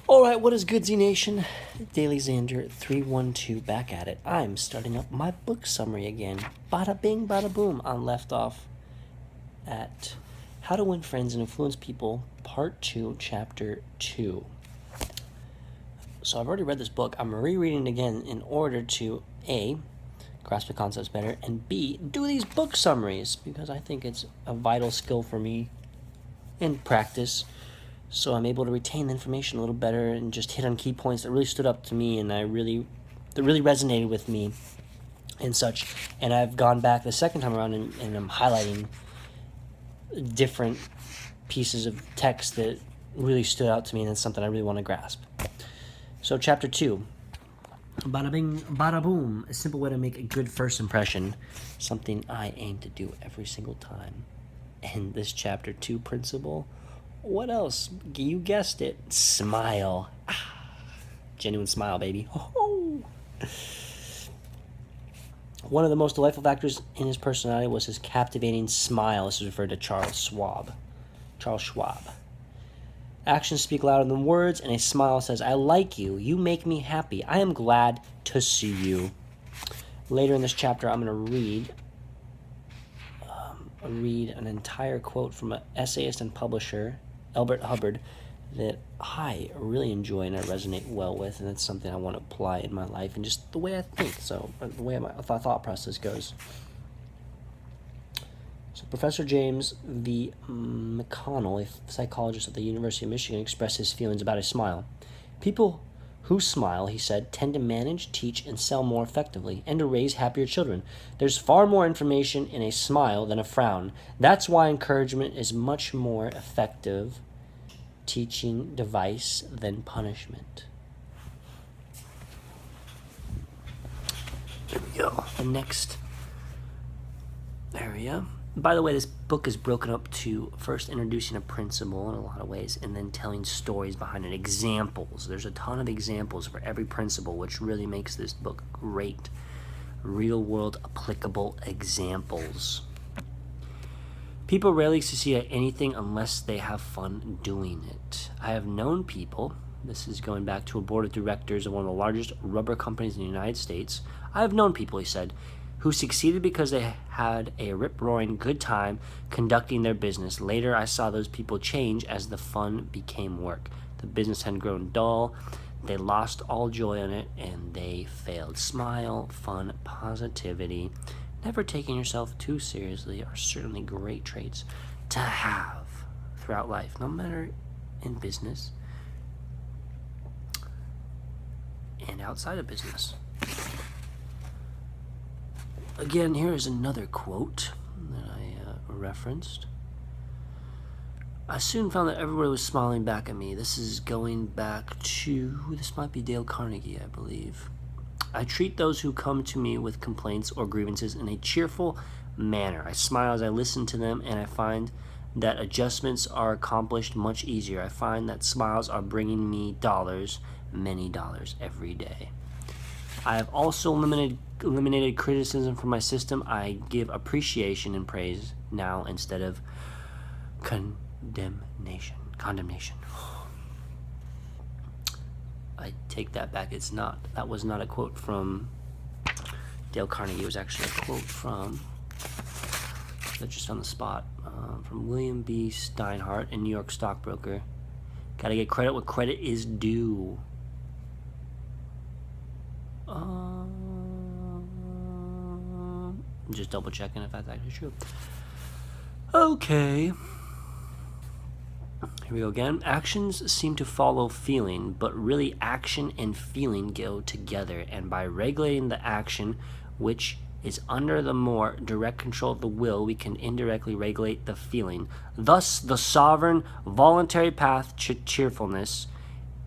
Alright, what is good, Z Nation? DailyXander 312 back at it. I'm starting up my book summary again. Bada bing, bada boom. I left off at How to Win Friends and Influence People, Part 2, Chapter 2. So I've already read this book. I'm rereading it again in order to A, grasp the concepts better, and B, do these book summaries, because I think it's a vital skill for me in practice. So I'm able to retain the information a little better and just hit on key points that really stood up to me and that really resonated with me and such. And I've gone back the second time around and I'm highlighting different pieces of text that really stood out to me and it's something I really want to grasp. So chapter 2, bada bing, bada boom, a simple way to make a good first impression, something I aim to do every single time. And this chapter 2 principle, what else? You guessed it. Smile. Genuine smile, baby. Oh. One of the most delightful factors in his personality was his captivating smile. This is referred to Charles Schwab. Actions speak louder than words, and a smile says, I like you. You make me happy. I am glad to see you. Later in this chapter, I'm going to read an entire quote from an essayist and publisher, Albert Hubbard, that I really enjoy and I resonate well with, and it's something I want to apply in my life and just the way I think, so the way my thought process goes. So Professor James V. McConnell, a psychologist at the University of Michigan, expressed his feelings about a smile. People who smile, he said, tend to manage, teach, and sell more effectively, and to raise happier children. There's far more information in a smile than a frown. That's why encouragement is much more effective teaching device than punishment. There we go. The next area. By the way, this book is broken up to first introducing a principle in a lot of ways and then telling stories behind it, examples. There's a ton of examples for every principle, which really makes this book great. Real-world applicable examples. People rarely succeed at anything unless they have fun doing it. I have known people, this is going back to a board of directors of one of the largest rubber companies in the United States. I have known people, he said, who succeeded because they had a rip-roaring good time conducting their business. Later, I saw those people change as the fun became work. The business had grown dull, they lost all joy in it, and they failed. Smile, fun, positivity, never taking yourself too seriously are certainly great traits to have throughout life, no matter in business and outside of business. Again, here is another quote that I referenced. I soon found that everybody was smiling back at me. This is going back to, this might be Dale Carnegie, I believe. I treat those who come to me with complaints or grievances in a cheerful manner. I smile as I listen to them, and I find that adjustments are accomplished much easier. I find that smiles are bringing me dollars, many dollars, every day. I have also eliminated criticism from my system. I give appreciation and praise now instead of condemnation. I take that back. That was not a quote from Dale Carnegie. It was actually a quote from, that's just on the spot, from William B. Steinhardt, a New York stockbroker. Gotta get credit where credit is due. I'm just double checking if that's actually true. Okay. Here we go again. Actions seem to follow feeling, but really action and feeling go together. And by regulating the action, which is under the more direct control of the will, we can indirectly regulate the feeling. Thus, the sovereign, voluntary path to cheerfulness,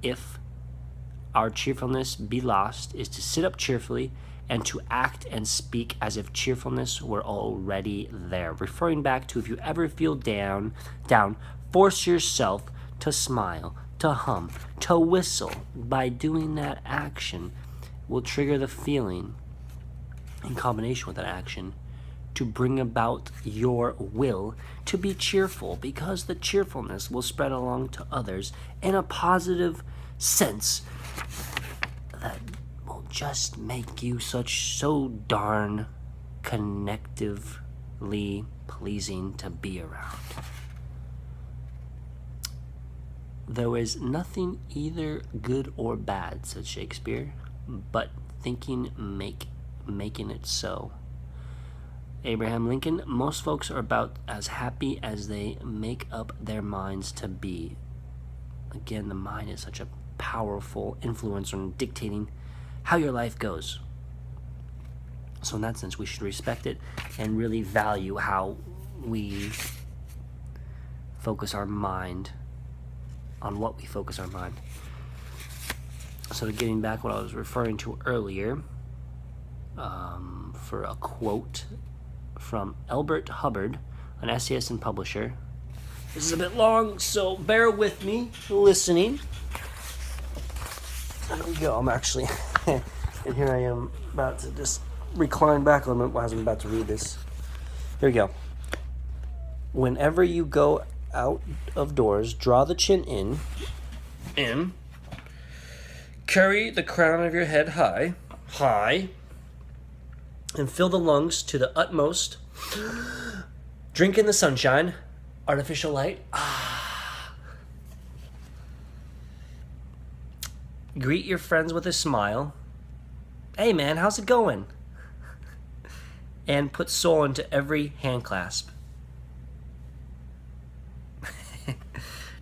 if our cheerfulness be lost, is to sit up cheerfully and to act and speak as if cheerfulness were already there. Referring back to, if you ever feel down, force yourself to smile, to hum, to whistle. By doing that action will trigger the feeling in combination with that action to bring about your will to be cheerful, because the cheerfulness will spread along to others in a positive sense that will just make you so darn connectively pleasing to be around. There is nothing either good or bad, said Shakespeare, but thinking making it so. Abraham Lincoln, most folks are about as happy as they make up their minds to be. Again, the mind is such a powerful influence on dictating how your life goes. So in that sense, we should respect it and really value how we focus our mind, on what we focus our mind. So getting back what I was referring to earlier, for a quote from Elbert Hubbard, an essayist and publisher. This is a bit long, so bear with me listening. There we go. I'm actually, and here I am about to just recline back a little bit as I'm about to read this. Here we go. Whenever you go out of doors, draw the chin in, carry the crown of your head high, and fill the lungs to the utmost. Drink in the sunshine, artificial light. Greet your friends with a smile. Hey man, how's it going? And put soul into every hand clasp.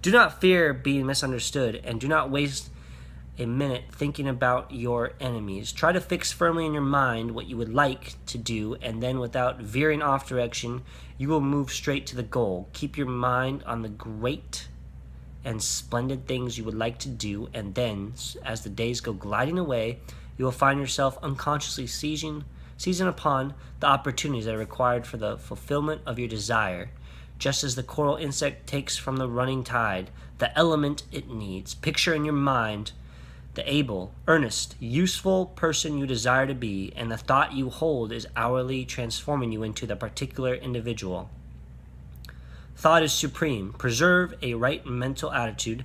Do not fear being misunderstood, and do not waste a minute thinking about your enemies. Try to fix firmly in your mind what you would like to do, and then without veering off direction, you will move straight to the goal. Keep your mind on the great and splendid things you would like to do, and then, as the days go gliding away, you will find yourself unconsciously seizing upon the opportunities that are required for the fulfillment of your desire. Just as the coral insect takes from the running tide the element it needs, picture in your mind the able, earnest, useful person you desire to be, and the thought you hold is hourly transforming you into the particular individual. Thought is supreme. Preserve a right mental attitude,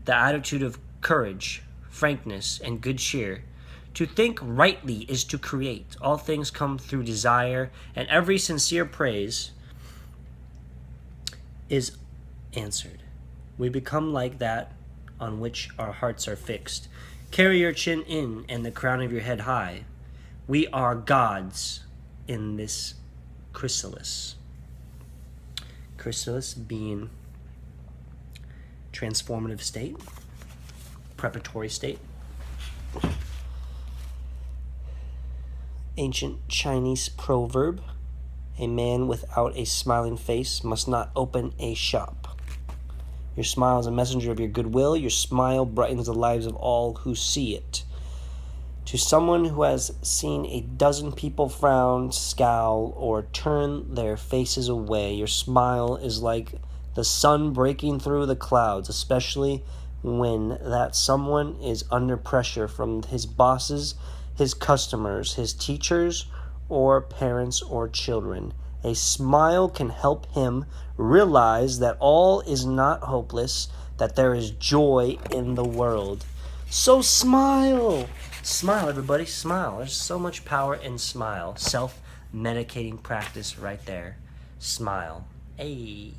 the attitude of courage, frankness, and good cheer. To think rightly is to create. All things come through desire, and every sincere praise is answered. We become like that on which our hearts are fixed. Carry your chin in and the crown of your head high. We are gods in this chrysalis. Chrysalis being transformative state, preparatory state. Ancient Chinese proverb: a man without a smiling face must not open a shop. Your smile is a messenger of your goodwill. Your smile brightens the lives of all who see it. To someone who has seen a dozen people frown, scowl, or turn their faces away, your smile is like the sun breaking through the clouds, especially when that someone is under pressure from his bosses, his customers, his teachers, or parents or children. A smile can help him realize that all is not hopeless, that there is joy in the world. So smile! Smile, everybody, smile. There's so much power in smile. Self-medicating practice right there. Smile. Hey.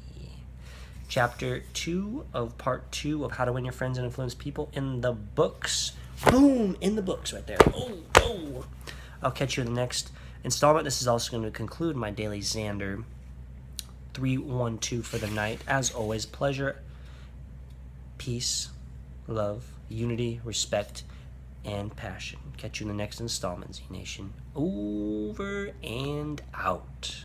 Chapter 2 of part 2 of How to Win Your Friends and Influence People in the books. Boom! In the books right there. Oh! I'll catch you in the next installment. This is also going to conclude my Daily Xander 312 for the night. As always, pleasure, peace, love, unity, respect, and passion. Catch you in the next installment, Z Nation. Over and out.